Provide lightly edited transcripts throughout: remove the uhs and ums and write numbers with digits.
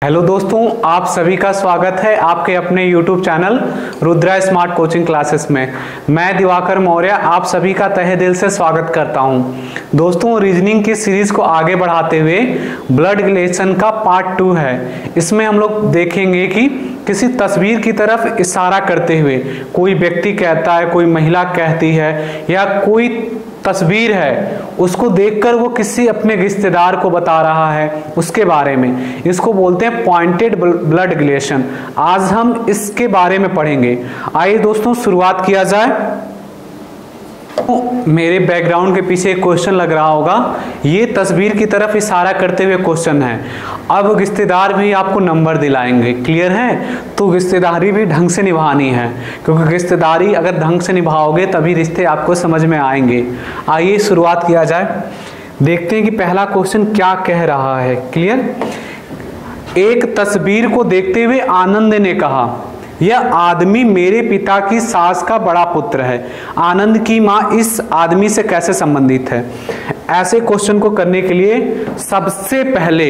Hello दोस्तों, आप सभी का स्वागत है आपके अपने YouTube channel Rudra smart coaching classes में। मैं दिवाकर मौर्य आप सभी का तहे दिल से स्वागत करता हूं। दोस्तों, रीजनिंग की सीरीज को आगे बढ़ाते हुए ब्लड रिलेशन का पार्ट 2 है। इसमें हम लोग देखेंगे कि किसी तस्वीर की तरफ इशारा करते हुए कोई व्यक्ति कहता है, कोई महिला कहती है, या कोई तस्वीर है उसको देखकर वो किसी अपने रिश्तेदार को बता रहा है उसके बारे में। इसको बोलते हैं पॉइंटेड ब्लड रिलेशन। आज हम इसके बारे में पढ़ेंगे। आइए दोस्तों शुरुआत किया जाए। मेरे बैकग्राउंड के पीछे एक क्वेश्चन लग रहा होगा। ये तस्वीर की तरफ इशारा करते हुए क्वेश्चन है। अब रिश्तेदार भी आपको नंबर दिलाएंगे, क्लियर है? तो रिश्तेदारी भी ढंग से निभानी है, क्योंकि रिश्तेदारी अगर ढंग से निभाओगे तभी रिश्ते आपको समझ में आएंगे। आइए शुरुआत किया जाए। देखते हैं कि पहला क्वेश्चन क्या कह रहा है। क्लियर? एक तस्वीर को देखते हुए आनंद ने कहा, यह आदमी मेरे पिता की सास का बड़ा पुत्र है। आनंद की मां इस आदमी से कैसे संबंधित है? ऐसे क्वेश्चन को करने के लिए सबसे पहले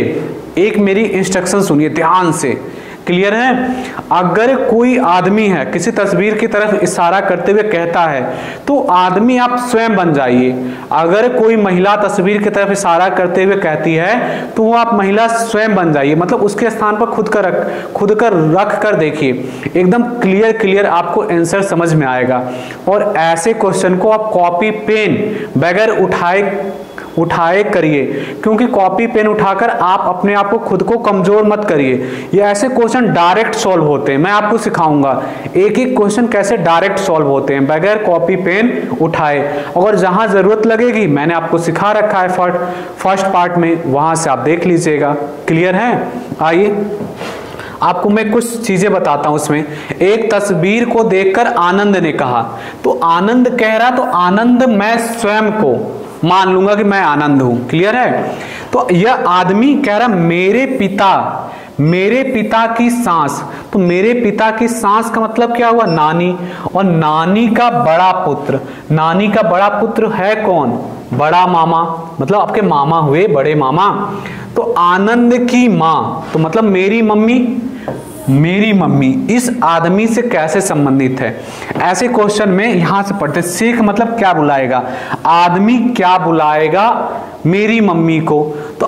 एक मेरी इंस्ट्रक्शन सुनिए ध्यान से। क्लियर है? अगर कोई आदमी है किसी तस्वीर की तरफ इशारा करते हुए कहता है तो आदमी आप स्वयं बन जाइए। अगर कोई महिला तस्वीर की तरफ इशारा करते हुए कहती है तो वो आप महिला स्वयं बन जाइए, मतलब उसके स्थान पर खुद कर रख कर देखिए। एकदम क्लियर आपको आंसर समझ में आएगा। और ऐसे क्वेश्चन को आप कॉपी पेन बगैर उठाए करिए, क्योंकि कॉपी पेन उठाकर आप अपने आप को खुद को कमजोर मत करिए। ये ऐसे क्वेश्चन डायरेक्ट सॉल्व होते हैं। मैं आपको सिखाऊंगा एक एक क्वेश्चन कैसे डायरेक्ट सॉल्व होते हैं बगैर कॉपी पेन उठाए। और जहां जरूरत लगेगी मैंने आपको सिखा रखा है फर्स्ट पार्ट में, वहां से आप देख लीजिएगा। क्लियर है? आइए आपको मैं कुछ चीजें बताता हूं। उसमें एक तस्वीर को देखकर आनंद ने कहा, तो आनंद कह रहा, तो आनंद मैं स्वयं को मान लूंगा कि मैं आनंद हूं। क्लियर है? तो यह आदमी कह रहा मेरे पिता की सांस, तो मेरे पिता की सांस का मतलब क्या हुआ? नानी। और नानी का बड़ा पुत्र, नानी का बड़ा पुत्र है कौन? बड़ा मामा, मतलब आपके मामा हुए बड़े मामा। तो आनंद की मां, तो मतलब मेरी मम्मी इस आदमी से कैसे संबंधित है? ऐसे क्वेश्चन में यहां से पढ़ते सीख मतलब क्या बुलाएगा? आदमी क्या बुलाएगा मेरी मम्मी को? तो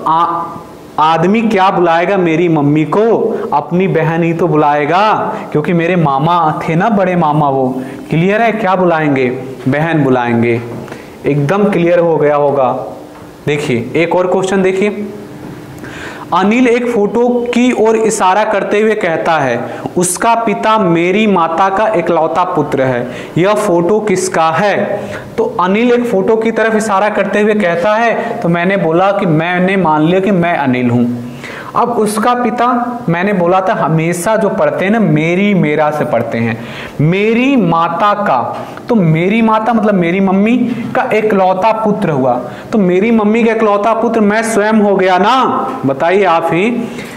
आदमी क्या बुलाएगा मेरी मम्मी को? अपनी बहन ही तो बुलाएगा, क्योंकि मेरे मामा थे ना, बड़े मामा वो। क्लियर है? क्या बुलाएंगे? बहन बुलाएंगे। एकदम क्लियर हो गया होगा। देखिए एक और क्वेश्चन देखिए। अनिल एक फोटो की ओर इशारा करते हुए कहता है, उसका पिता मेरी माता का इकलौता पुत्र है। यह फोटो किसका है? तो अनिल एक फोटो की तरफ इशारा करते हुए कहता है, तो मैंने बोला कि मैंने मान लिया कि मैं अनिल हूं। अब उसका पिता, मैंने बोला था हमेशा जो पढ़ते हैं ना मेरी मेरा से पढ़ते हैं। मेरी माता का, तो मेरी माता मतलब मेरी मम्मी का इकलौता पुत्र हुआ, तो मेरी मम्मी का इकलौता पुत्र मैं स्वयं हो गया ना। बताइए आप ही।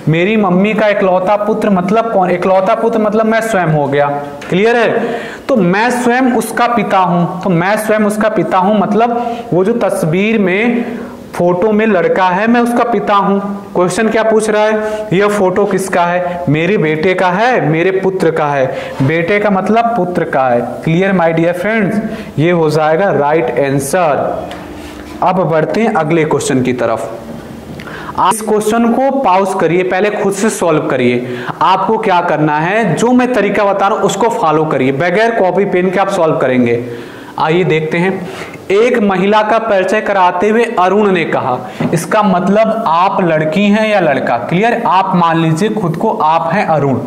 मेरी मम्मी का इकलौता पुत्र मतलब कौन? इकलौता पुत्र मतलब मैं स्वयं हो गया। क्लियर है? तो मैं स्वयं उसका पिता हूं, तो मैं स्वयं उसका पिता हूं मतलब वो जो तस्वीर में फोटो में लड़का है मैं उसका पिता हूं। क्वेश्चन क्या पूछ रहा है? यह फोटो किसका है? मेरे बेटे का है, मेरे पुत्र का है। बेटे का मतलब पुत्र का है। Clear my dear friends? ये हो जाएगा राइट आंसर। अब बढ़ते हैं अगले क्वेश्चन की तरफ। इस क्वेश्चन को पॉज करिए, पहले खुद से सॉल्व करिए। आपको क्या करना है, जो मैं तरीका बता रहा हूं उसको फॉलो करिए, बगैर कॉपी पेन के आप सॉल्व करेंगे। आइए देखते हैं। एक महिला का परिचय कराते हुए अरुण ने कहा, इसका मतलब आप लड़की हैं या लड़का? क्लियर? आप मान लीजिए खुद को आप हैं अरुण।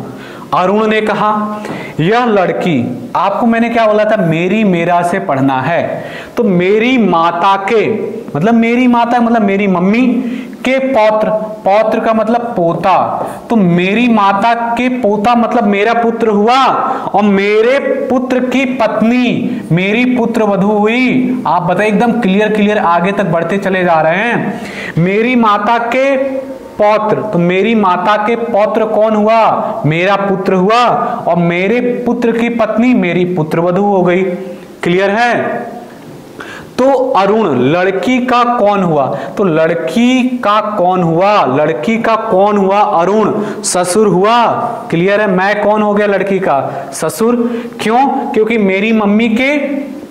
अरुण ने कहा यह लड़की, आपको मैंने क्या बोला था? मेरी मेरा से पढ़ना है। तो मेरी माता के मतलब मेरी माता मतलब मेरी मम्मी के पौत्र, पौत्र का मतलब पोता, तो मेरी माता के पोता मतलब मेरा पुत्र हुआ। और मेरे पुत्र की पत्नी मेरी पुत्र वधू हुई। आप बताइए, एकदम क्लियर आगे तक बढ़ते चले जा रहे हैं। मेरी माता के पौत्र, तो मेरी माता के पौत्र कौन हुआ? मेरा पुत्र हुआ। और मेरे पुत्र की पत्नी मेरी पुत्र वधू हो गई। क्लियर है? तो अरुण लड़की का कौन हुआ? तो लड़की का कौन हुआ? लड़की का कौन हुआ? अरुण ससुर हुआ। क्लियर है? मैं कौन हो गया? लड़की का ससुर। क्यों? क्योंकि मेरी मम्मी के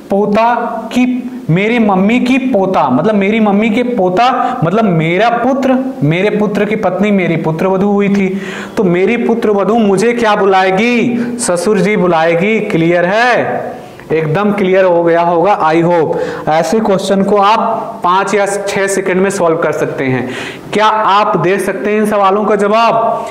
पोता की, मेरी मम्मी की पोता मतलब मेरी मम्मी के पोता मतलब मेरा पुत्र, मेरे पुत्र की पत्नी मेरी पुत्रवधू हुई थी, तो मेरी पुत्रवधू मुझे क्या बुलाएगी? ससुर जी बुलाएगी। क्लियर है? एकदम क्लियर हो गया होगा आई होप। ऐसे क्वेश्चन को आप 5 या 6 सेकंड में सॉल्व कर सकते हैं। क्या आप दे सकते हैं इन सवालों का जवाब?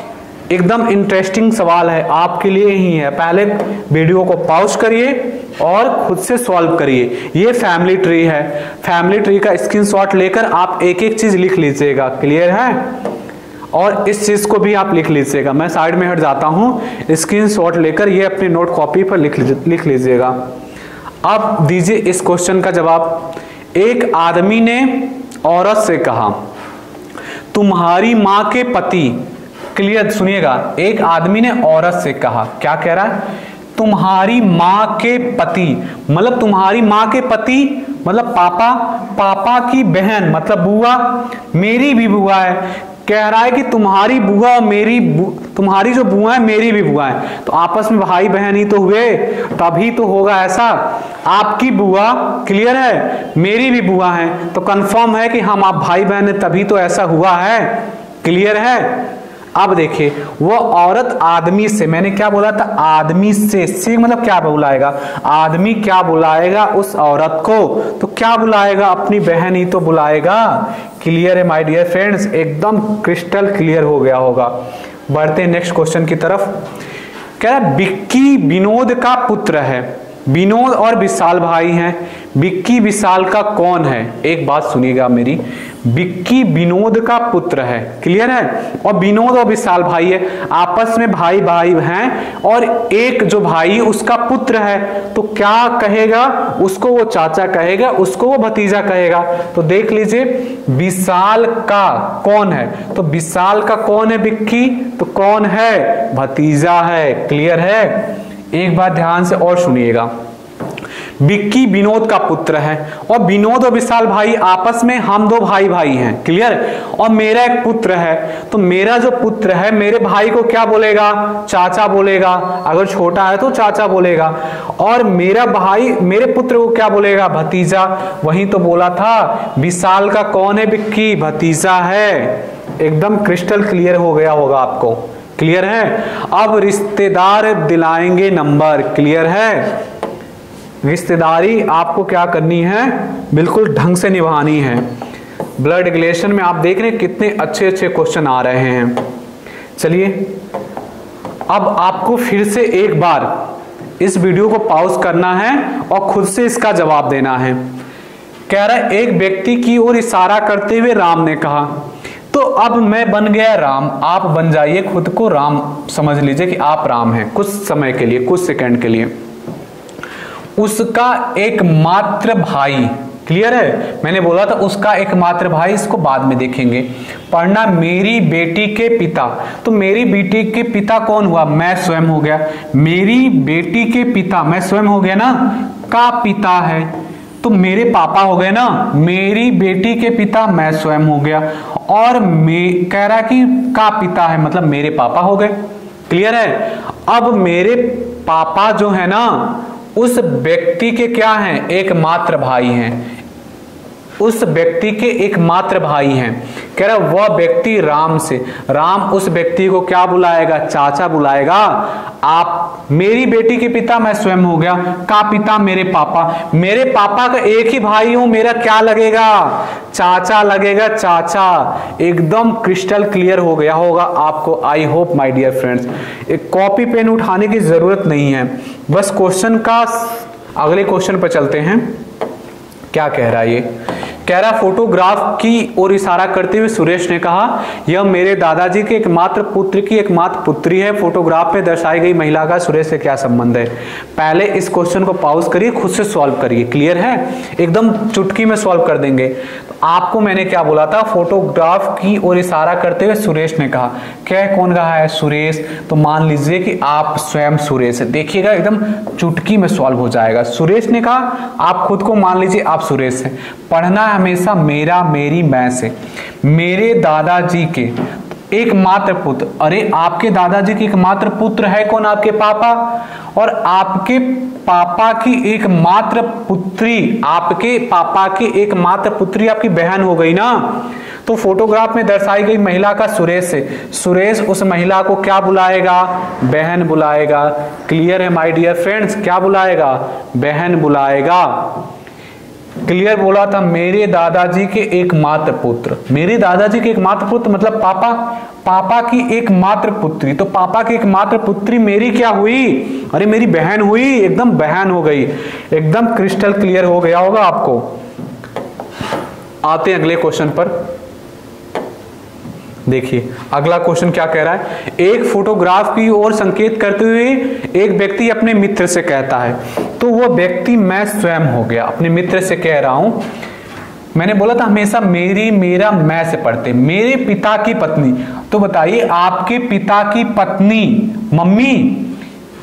एकदम इंटरेस्टिंग सवाल है, आपके लिए ही है। पहले वीडियो को पॉज करिए और खुद से सॉल्व करिए। ये फैमिली ट्री है, फैमिली ट्री का स्क्रीनशॉट लेकर आप एक एक चीज लिख लीजिएगा। क्लियर है? और इस चीज को भी आप लिख लीजिएगा। मैं साइड में हट जाता हूं, स्क्रीनशॉट लेकर ये अपनी नोट कॉपी पर लिख लीजिएगा। अब दीजिए इस क्वेश्चन का जवाब। एक आदमी ने औरत से कहा, तुम्हारी मां के पति, क्लियर सुनिएगा, एक आदमी ने औरत से कहा, क्या कह रहा है? तुम्हारी मां के पति मतलब तुम्हारी मां के पति मतलब पापा, पापा की बहन मतलब बुआ, मेरी भी बुआ है। कह रहा है कि तुम्हारी बुआ और मेरी तुम्हारी जो बुआ है मेरी भी बुआ है, तो आपस में भाई बहन ही तो हुए, तभी तो होगा ऐसा। आपकी बुआ, क्लियर है, मेरी भी बुआ है, तो कंफर्म है कि हम आप भाई बहन है, तभी तो ऐसा हुआ है। क्लियर है? अब देखिए, वो औरत आदमी से, मैंने क्या बोला था? आदमी से मतलब क्या बुलाएगा? आदमी क्या बुलाएगा उस औरत को? तो क्या बुलाएगा? अपनी बहन ही तो बुलाएगा। क्लियर है माय डियर फ्रेंड्स? एकदम क्रिस्टल क्लियर हो गया होगा। बढ़ते हैं नेक्स्ट क्वेश्चन की तरफ। क्या बिक्की विनोद का पुत्र है? विनोद और विशाल भाई हैं। बिक्की विशाल का कौन है? एक बात सुनिएगा मेरी, बिक्की विनोद का पुत्र है। क्लियर है? और विनोद और विशाल भाई है, आपस में भाई भाई हैं, और एक जो भाई उसका पुत्र है, तो क्या कहेगा? उसको वो चाचा कहेगा, उसको वो भतीजा कहेगा। तो देख लीजिए, विशाल का कौन है? तो विशाल का कौन है? बिक्की। तो कौन है? भतीजा है। क्लियर है? एक बात ध्यान से और सुनिएगा, बिक्की विनोद का पुत्र है, और विनोद और विशाल भाई आपस में हम दो भाई भाई हैं। क्लियर? और मेरा एक पुत्र है, तो मेरा जो पुत्र है मेरे भाई को क्या बोलेगा? चाचा बोलेगा। अगर छोटा है तो चाचा बोलेगा। और मेरा भाई मेरे पुत्र को क्या बोलेगा? भतीजा। वही तो बोला था, विशाल का कौन है? बिक्की, भतीजा है। एकदम क्रिस्टल क्लियर हो गया होगा आपको। क्लियर है? अब रिश्तेदार दिलाएंगे नंबर। क्लियर है? रिश्तेदारी आपको क्या करनी है? बिल्कुल ढंग से निभानी है। ब्लड रिलेशन में आप देख रहे हैं कितने अच्छे अच्छे क्वेश्चन आ रहे हैं। चलिए, अब आपको फिर से एक बार इस वीडियो को पॉज करना है और खुद से इसका जवाब देना है। कह रहा है, एक व्यक्ति की ओर इशारा करते हुए राम ने कहा, तो अब मैं बन गया राम, आप बन जाइए खुद को राम, समझ लीजिए कि आप राम हैं कुछ समय के लिए, कुछ सेकंड के लिए। उसका एकमात्र भाई, क्लियर है? मैंने बोला था उसका एकमात्र भाई, इसको बाद में देखेंगे। पढ़ना, मेरी बेटी के पिता, तो मेरी बेटी के पिता कौन हुआ? मैं स्वयं हो गया। मेरी बेटी के पिता, मैं स्वयं हो गया ना, का पिता है, तो मेरे पापा हो गए ना। मेरी बेटी के पिता मैं स्वयं हो गया, और मैं कह रहा कि का पिता है मतलब मेरे पापा हो गए। क्लियर है? अब मेरे पापा जो है ना, उस व्यक्ति के क्या हैं? एकमात्र भाई हैं। उस व्यक्ति के एकमात्र भाई हैं। कह रहा वह व्यक्ति राम से, राम उस व्यक्ति को क्या बुलाएगा? चाचा बुलाएगा। आप, मेरी बेटी के पिता मैं स्वयं हो गया, का पिता मेरे पापा, मेरे पापा का एक ही भाई हूं, मेरा क्या लगेगा? चाचा लगेगा, चाचा। एकदम क्रिस्टल क्लियर हो गया होगा आपको। I hope my dear friends, एक कॉपी पेन उठाने की जरूरत नहीं है, बस क्वेश्चन का अगले क्वेश्चन पर चलते हैं। क्या कह रहा है ये? कह रहा फोटोग्राफ की ओर इशारा करते हुए सुरेश ने कहा, यह मेरे दादाजी के एकमात्र पुत्र की एकमात्र पुत्री है। फोटोग्राफ में दर्शाई गई महिला का सुरेश से क्या संबंध है? पहले इस क्वेश्चन को पॉज करिए, खुद से सॉल्व करिए। क्लियर है? एकदम चुटकी में सॉल्व कर देंगे। तो आपको मैंने क्या बोला था, फोटोग्राफ की ओर इशारा करते हुए सुरेश ने कहा। क्या कौन कहा है, सुरेश। तो मान लीजिए कि आप स्वयं सुरेश है। देखिएगा एकदम चुटकी में सॉल्व हो जाएगा। सुरेश ने कहा, आप खुद को मान लीजिए आप सुरेश हैं। पढ़ना हमेशा मेरा, मेरी, मैं से। मेरे दादाजी के एकमात्र पुत्र, अरे आपके दादाजी के एकमात्र पुत्र है कौन, आपके पापा। और आपके पापा की एकमात्र पुत्री, आपके पापा की एकमात्र पुत्री आपकी बहन हो गई ना। तो फोटोग्राफ में दर्शाई गई महिला का सुरेश है। सुरेश उस महिला को क्या बुलाएगा, बहन बुलाएगा। क्लियर है माय डियर फ्रेंड्स, क्या बुलाएगा, बहन बुलाएगा। क्लियर बोला था, मेरे दादाजी के एकमात्र पुत्र। मेरे दादाजी के एकमात्र पुत्र मतलब पापा, पापा की एकमात्र पुत्री। तो पापा की एकमात्र पुत्री मेरी क्या हुई, अरे मेरी बहन हुई, एकदम बहन हो गई। एकदम क्रिस्टल क्लियर हो गया होगा आपको। आते हैं अगले क्वेश्चन पर। देखिए अगला क्वेश्चन क्या कह रहा है, एक फोटोग्राफ की ओर संकेत करते हुए एक व्यक्ति अपने मित्र से कहता है। तो वो व्यक्ति मैं स्वयं हो गया, अपने मित्र से कह रहा हूं। मैंने बोला था हमेशा मेरी, मेरा, मैं से पढ़ते। मेरे पिता की पत्नी, तो बताइए आपके पिता की पत्नी मम्मी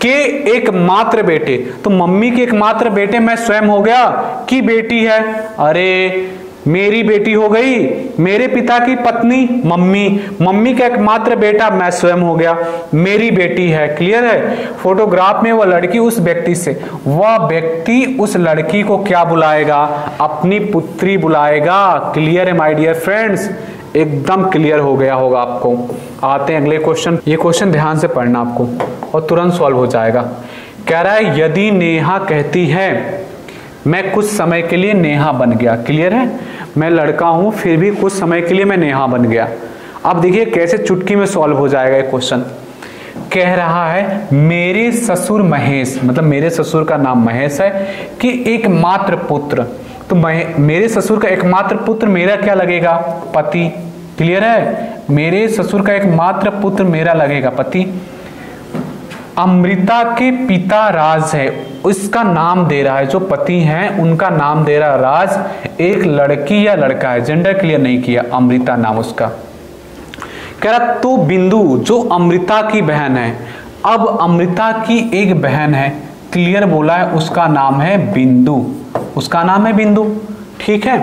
के एकमात्र बेटे। तो मम्मी के एकमात्र बेटे मैं स्वयं हो गया कि बेटी है, अरे मेरी बेटी हो गई। मेरे पिता की पत्नी मम्मी, मम्मी का एकमात्र बेटा मैं स्वयं हो गया, मेरी बेटी है। क्लियर है। फोटोग्राफ में वह लड़की उस व्यक्ति से, वह व्यक्ति उस लड़की को क्या बुलाएगा, अपनी पुत्री बुलाएगा। क्लियर है माय डियर फ्रेंड्स, एकदम क्लियर हो गया होगा आपको। आते हैं अगले क्वेश्चन। ये क्वेश्चन ध्यान से पढ़ना आपको और तुरंत सॉल्व हो जाएगा। कह रहा है, यदि नेहा कहती है मैं कुछ समय के लिए नेहा बन गया। क्लियर है, मैं लड़का हूं फिर भी कुछ समय के लिए मैं नेहा बन गया। अब देखिए कैसे चुटकी में सॉल्व हो जाएगा ये क्वेश्चन। कह रहा है मेरे ससुर महेश, मतलब मेरे ससुर का नाम महेश है, कि एकमात्र पुत्र। तो मेरे ससुर का एकमात्र पुत्र मेरा क्या लगेगा, पति। क्लियर है, मेरे ससुर का एकमात्र पुत्र मेरा लगेगा पति। अमृता के पिता राज है, उसका नाम दे रहा है, जो पति हैं उनका नाम दे रहा राज। एक लड़की या लड़का है, जेंडर क्लियर नहीं किया, अमृता नाम उसका। कह रहा तो बिंदु जो अमृता की बहन है, अब अमृता की एक बहन है, क्लियर बोला है, उसका नाम है बिंदु, उसका नाम है बिंदु। ठीक है,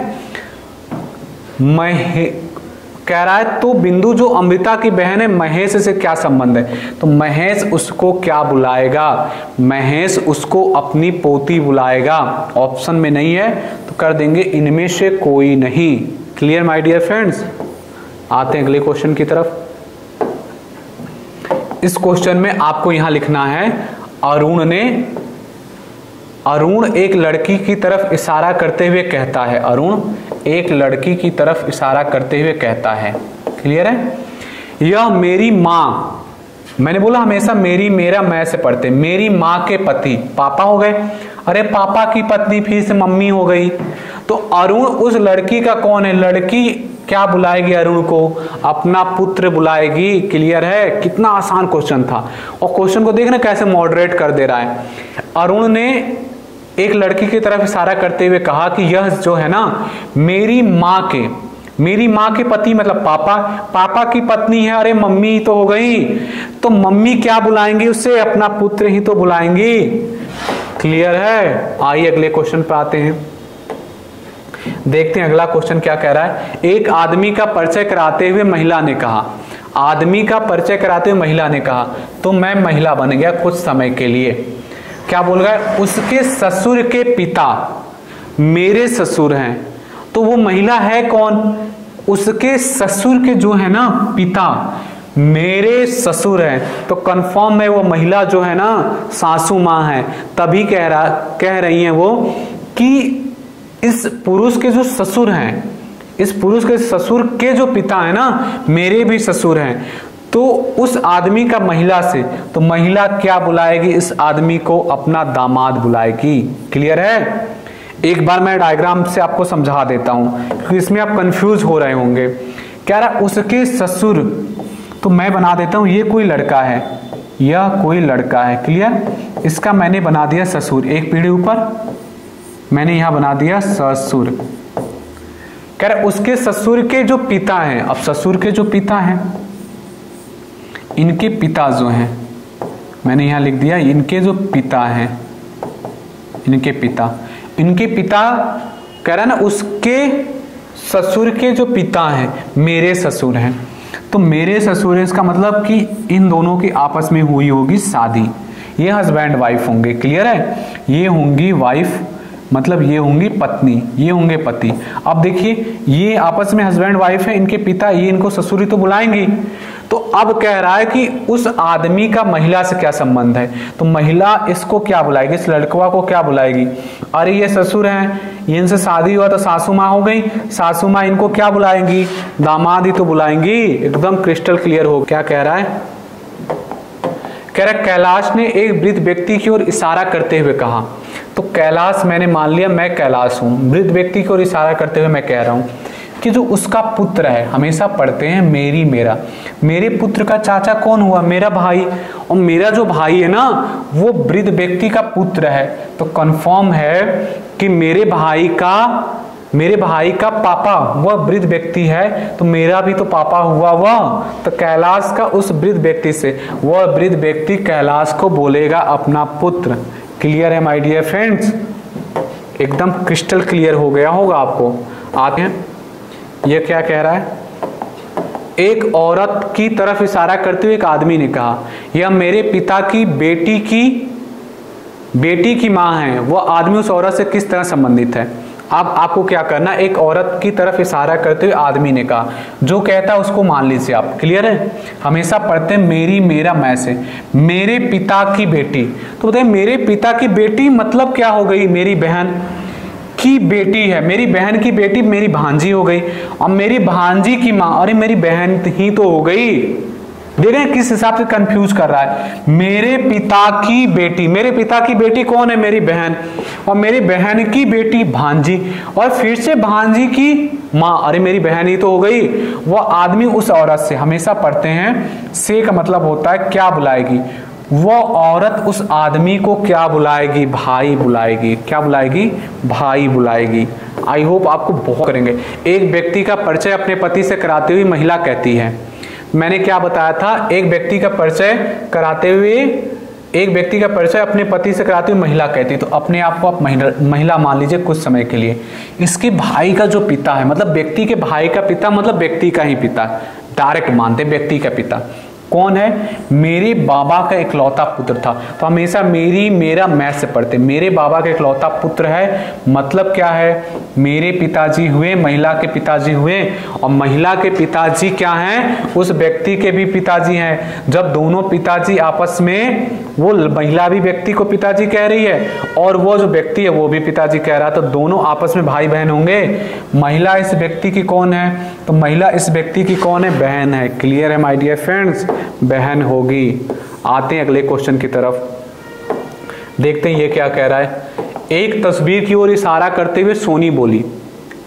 कह रहा है तो बिंदु जो अमृता की बहन है, महेश से क्या संबंध है। तो महेश उसको क्या बुलाएगा, महेश उसको अपनी पोती बुलाएगा। ऑप्शन में नहीं है तो कर देंगे इनमें से कोई नहीं। Clear my dear friends. आते हैं अगले क्वेश्चन की तरफ। इस क्वेश्चन में आपको यहां लिखना है, अरुण एक लड़की की तरफ इशारा करते हुए कहता है। अरुण एक लड़की की तरफ इशारा करते हुए कहता है। क्लियर है। यह मेरी माँ, मैंने बोला हमेशा मेरी, मेरा, मैं से पढ़ते। मेरी माँ के पति, पापा हो गए, अरे पापा की पत्नी फिर से मम्मी हो गई। तो अरुण उस लड़की का कौन है, लड़की क्या बुलाएगी अरुण को, अपना पुत्र बुलाएगी। क्लियर है, कितना आसान क्वेश्चन था। और क्वेश्चन को देखना कैसे मॉडरेट कर दे रहा है। अरुण ने एक लड़की की तरफ इशारा करते हुए कहा कि यह जो है ना मेरी माँ के पति मतलब पापा, पापा की पत्नी है, अरे मम्मी तो हो गई। तो मम्मी क्या बुलाएंगी उससे, अपना पुत्र ही तो बुलाएंगी। क्लियर है। आइए अगले क्वेश्चन पर आते हैं, देखते हैं अगला क्वेश्चन क्या कह रहा है। एक आदमी का परिचय कराते हुए महिला ने कहा, आदमी का परिचय कराते हुए महिला ने कहा, तो मैं महिला बन गया कुछ समय के लिए। क्या बोल रहा है, उसके ससुर के पिता मेरे ससुर हैं। तो वो महिला है कौन, उसके ससुर के जो है ना पिता मेरे ससुर हैं। तो कंफर्म है वो महिला जो है ना सासू माँ है। तभी कह रही हैं वो कि इस पुरुष के जो ससुर हैं, इस पुरुष के ससुर के जो पिता है ना मेरे भी ससुर हैं। तो उस आदमी का महिला से, तो महिला क्या बुलाएगी, इस आदमी को अपना दामाद बुलाएगी। क्लियर है। एक बार मैं डायग्राम से आपको समझा देता हूं क्योंकि इसमें आप कंफ्यूज हो रहे होंगे। कह रहा उसके ससुर, तो मैं बना देता हूं ये कोई लड़का है, यह कोई लड़का है। क्लियर। इसका मैंने बना दिया ससुर, एक पीढ़ी ऊपर मैंने यहां बना दिया ससुर। कह रहा उसके ससुर के जो पिता हैं, अब ससुर के जो पिता हैं, इनके पिता जो हैं, मैंने यहां लिख दिया इनके जो पिता हैं, इनके पिता कह रहा ना उसके ससुर के जो पिता हैं मेरे ससुर हैं, तो मेरे ससुर है इसका मतलब कि इन दोनों की आपस में हुई होगी शादी, ये हस्बैंड वाइफ होंगे। क्लियर है, ये होंगी वाइफ मतलब ये होंगी पत्नी, ये होंगे पति। अब देखिए ये आपस में हस्बैंड वाइफ है, इनके पिता ये इनको ससुरी तो बुलाएंगी। तो अब कह रहा है कि उस आदमी का महिला से क्या संबंध है, तो महिला इसको क्या बुलाएगी, इस लड़कवा को क्या बुलाएगी, अरे ये ससुर हैं, इनसे शादी हुआ तो सासू माँ हो गई, सासू माँ इनको क्या बुलाएंगी, दामाद ही तो बुलाएंगी। एकदम क्रिस्टल क्लियर हो। क्या कह रहा है, कह रहा कैलाश ने एक वृद्ध व्यक्ति की ओर इशारा करते हुए कहा, तो कैलाश मैंने मान लिया मैं कैलाश हूं, वृद्ध व्यक्ति की ओर इशारा करते हुए मैं कह रहा हूं कि जो उसका पुत्र है, हमेशा पढ़ते हैं मेरी मेरा, मेरे पुत्र का चाचा कौन हुआ, मेरा भाई, और मेरा जो भाई है ना वो वृद्ध व्यक्ति का पुत्र है, तो कंफर्म है कि मेरे भाई का पापा वह वृद्ध व्यक्ति है, तो मेरा भी तो पापा हुआ वह, तो कैलाश का उस वृद्ध व्यक्ति से, वह वृद्ध व्यक्ति कैलाश को बोलेगा अपना पुत्र। क्लियर है माय डियर फ्रेंड्स, एकदम क्रिस्टल क्लियर हो गया होगा आपको। आते हैं, यह क्या कह रहा है, एक औरत की तरफ इशारा करते हुए एक आदमी ने कहा, यह मेरे पिता की बेटी की मां है। वह आदमी उस औरत से किस तरह संबंधित है। अब आपको क्या करना, एक औरत की तरफ इशारा करते हुए आदमी ने कहा, जो कहता है उसको मान लीजिए आप। क्लियर है, हमेशा पढ़ते हैं मेरी मेरा मैं से, मेरे पिता की बेटी, तो बताइए मेरे पिता की बेटी मतलब क्या हो गई, मेरी बहन की बेटी है, मेरी बहन की बेटी मेरी भांजी हो गई, और मेरी भांजी की माँ, अरे मेरी बहन ही तो हो गई। देख रहे हैं किस हिसाब से कंफ्यूज कर रहा है, मेरे पिता की बेटी, मेरे पिता की बेटी कौन है, मेरी बहन, और मेरी बहन की बेटी भांजी, और फिर से भांजी की माँ, अरे मेरी बहन ही तो हो गई। वह आदमी उस औरत से, हमेशा पढ़ते हैं से का मतलब होता है क्या बुलाएगी, वो औरत उस आदमी को क्या बुलाएगी, भाई बुलाएगी। क्या बुलाएगी, भाई बुलाएगी। आई होप आपको बहुत करेंगे। एक व्यक्ति का परिचय अपने पति से कराते हुए महिला कहती है, मैंने क्या बताया था, एक व्यक्ति का परिचय अपने पति से कराते हुए महिला कहती है, तो अपने आप को आप महिला मान लीजिए कुछ समय के लिए। इसके भाई का जो पिता है, मतलब व्यक्ति के भाई का पिता मतलब व्यक्ति का ही पिता, डायरेक्ट मानते व्यक्ति का पिता कौन है, मेरे बाबा का इकलौता पुत्र था। तो हमेशा मेरी मेरा मैं से पढ़ते, मेरे बाबा का इकलौता पुत्र है मतलब क्या है, मेरे पिताजी हुए, महिला के पिताजी हुए, और महिला के पिताजी क्या हैं, उस व्यक्ति के भी पिताजी हैं। जब दोनों पिताजी आपस में, वो महिला भी व्यक्ति को पिताजी कह रही है और वो जो व्यक्ति है वो भी पिताजी कह रहा है, तो दोनों आपस में भाई बहन होंगे। महिला इस व्यक्ति की कौन है, तो महिला इस व्यक्ति की कौन है, बहन है। क्लियर है माय डियर फ्रेंड्स, बहन होगी। आते हैं अगले क्वेश्चन की तरफ, देखते हैं ये क्या कह रहा है। एक तस्वीर की ओर इशारा करते हुए सोनी बोली,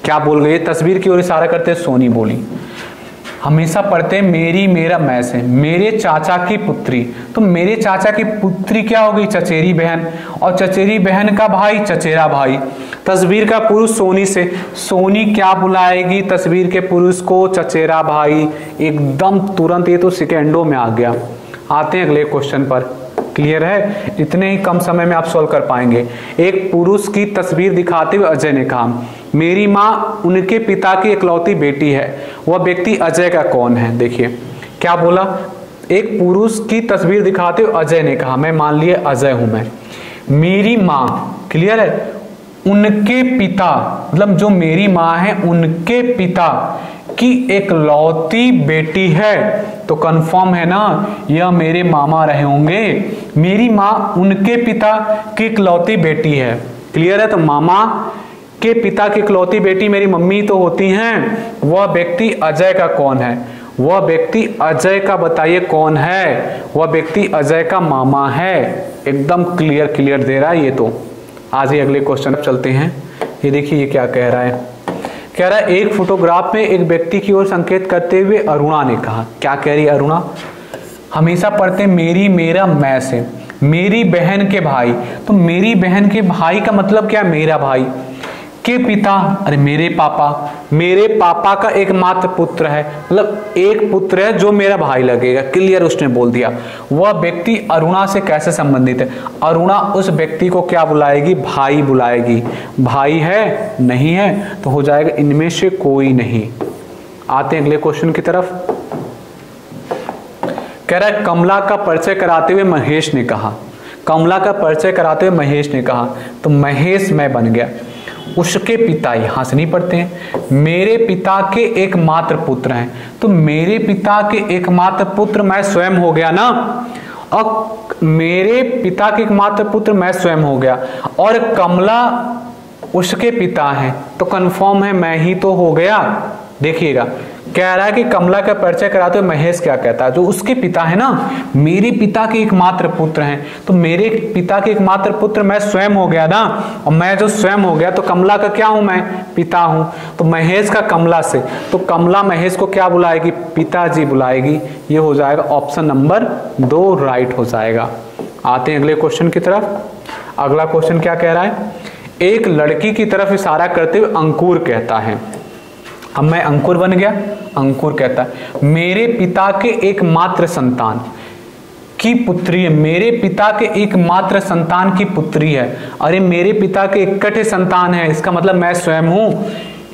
क्या बोल गई, तस्वीर की ओर इशारा करते हुए सोनी बोली। हमेशा पढ़ते हैं मेरी मेरा मैं से, मेरे चाचा की पुत्री, तो मेरे चाचा की पुत्री क्या हो गई, चचेरी बहन, और चचेरी बहन का भाई चचेरा भाई। तस्वीर का पुरुष सोनी से, सोनी क्या बुलाएगी तस्वीर के पुरुष को, चचेरा भाई। एकदम तुरंत, ये तो सेकेंडों में आ गया। आते हैं अगले क्वेश्चन पर। क्लियर है, इतने ही कम समय में आप सॉल्व कर पाएंगे। एक पुरुष की तस्वीर दिखाते हुए अजय ने कहा, मेरी माँ उनके पिता की इकलौती बेटी है। वह व्यक्ति अजय का कौन है। देखिए क्या बोला, एक पुरुष की तस्वीर दिखाते हुए अजय ने कहा, मैं मान लिए अजय हूं मैं, मेरी माँ, क्लियर है, उनके पिता मतलब जो मेरी माँ है उनके पिता की इकलौती बेटी है, तो कंफर्म है ना, यह मेरे मामा रहे होंगे। मेरी माँ उनके पिता की इकलौती बेटी है। क्लियर है, तो मामा के पिता की इकलौती बेटी मेरी मम्मी तो होती हैं। वह व्यक्ति अजय का कौन है, वह व्यक्ति अजय का बताइए कौन है, वह व्यक्ति अजय का मामा है। एकदम क्लियर दे रहा है ये तो। आज ही अगले क्वेश्चन पर चलते हैं। ये देखिए ये क्या कह रहा है, कह रहा है एक फोटोग्राफ में एक व्यक्ति की ओर संकेत करते हुए अरुणा ने कहा, क्या कह रही है अरुणा, हमेशा पढ़ते मेरी मेरा मैं से, मेरी बहन के भाई, तो मेरी बहन के भाई का मतलब क्या, मेरा भाई। के पिता, अरे मेरे पापा का एकमात्र पुत्र है, मतलब एक पुत्र है जो मेरा भाई लगेगा, क्लियर उसने बोल दिया। वह व्यक्ति अरुणा से कैसे संबंधित है? अरुणा उस व्यक्ति को क्या बुलाएगी? भाई बुलाएगी। भाई है? नहीं है, तो हो जाएगा इनमें से कोई नहीं। आते हैं अगले क्वेश्चन की तरफ। कह रहा है कमला का परिचय कराते हुए महेश ने कहा, कमला का परिचय कराते हुए महेश ने कहा, तो महेश मैं बन गया। उसके पिता, यहां से नहीं पढ़ते हैं, मेरे पिता के एकमात्र पुत्र हैं, तो मेरे पिता के एकमात्र पुत्र मैं स्वयं हो गया ना। और मेरे पिता के एकमात्र पुत्र मैं स्वयं हो गया, और कमला उसके पिता हैं, तो कंफर्म है मैं ही तो हो गया। देखिएगा कह रहा है कि कमला का परिचय कराते हुए महेश क्या कहता है, जो उसके पिता है ना, मेरे पिता के एकमात्र पुत्र हैं, तो मेरे पिता के एकमात्र पुत्र मैं स्वयं हो गया ना, और मैं जो स्वयं हो गया तो कमला का क्या हूं? मैं पिता हूं। तो महेश का कमला से, तो कमला महेश को क्या बुलाएगी? पिताजी बुलाएगी। ये हो जाएगा ऑप्शन नंबर 2 राइट हो जाएगा। आते हैं अगले क्वेश्चन की तरफ। अगला क्वेश्चन क्या कह रहा है? एक लड़की की तरफ इशारा करते हुए अंकुर कहता है, अब मैं अंकुर बन गया। अंकुर कहता है मेरे पिता के एकमात्र संतान की पुत्री है, मेरे पिता के एकमात्र संतान की पुत्री है। अरे मेरे पिता के इकट्ठे संतान है, इसका मतलब मैं स्वयं हूं।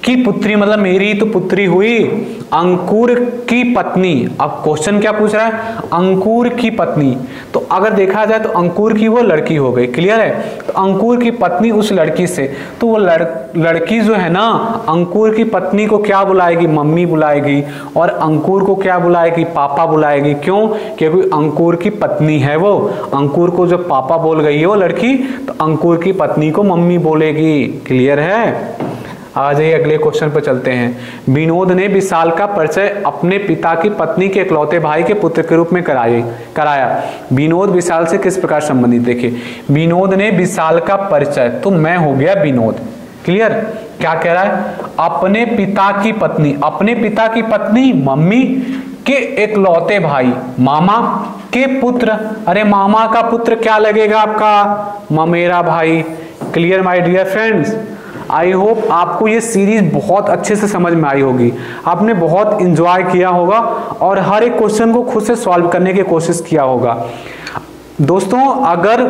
की पुत्री मतलब मेरी तो पुत्री हुई। अंकुर की पत्नी, अब क्वेश्चन क्या पूछ रहा है? अंकुर की पत्नी, तो अगर देखा जाए तो अंकुर की वो लड़की हो गई, क्लियर है। तो अंकुर की पत्नी उस लड़की से, तो वो लड़की जो है ना, अंकुर की पत्नी को क्या बुलाएगी? मम्मी बुलाएगी। और अंकुर को क्या बुलाएगी? पापा बुलाएगी। क्यों? क्योंकि अंकुर की पत्नी है वो। अंकुर को जब पापा बोल गई है वो लड़की, तो अंकुर की पत्नी को मम्मी बोलेगी। क्लियर है? आ जाइए अगले क्वेश्चन पर चलते हैं। विनोद ने विशाल का परिचय अपने पिता की पत्नी के इकलौते भाई के पुत्र के रूप में कराया। विनोद विशाल से किस प्रकार संबंधित? देखिए विनोद ने विशाल का परिचय, तो मैं हो गया विनोद। क्लियर? क्या कह रहा है? अपने पिता की पत्नी, अपने पिता की पत्नी मम्मी के इकलौते भाई मामा के पुत्र। अरे मामा का पुत्र क्या लगेगा आपका? ममेरा भाई। Clear my dear friends? I hope आपको ये सीरीज बहुत अच्छे से समझ में आई होगी, आपने बहुत इंजॉय किया होगा और हर एक क्वेश्चन को खुद से सॉल्व करने की कोशिश किया होगा। दोस्तों अगर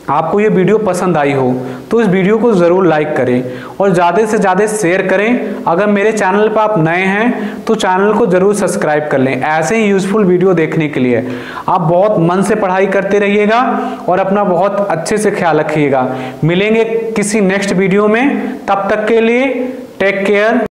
आपको ये वीडियो पसंद आई हो तो इस वीडियो को ज़रूर लाइक करें और ज़्यादा से ज़्यादा शेयर करें। अगर मेरे चैनल पर आप नए हैं तो चैनल को ज़रूर सब्सक्राइब कर लें ऐसे ही यूज़फुल वीडियो देखने के लिए। आप बहुत मन से पढ़ाई करते रहिएगा और अपना बहुत अच्छे से ख्याल रखिएगा। मिलेंगे किसी नेक्स्ट वीडियो में, तब तक के लिए टेक केयर।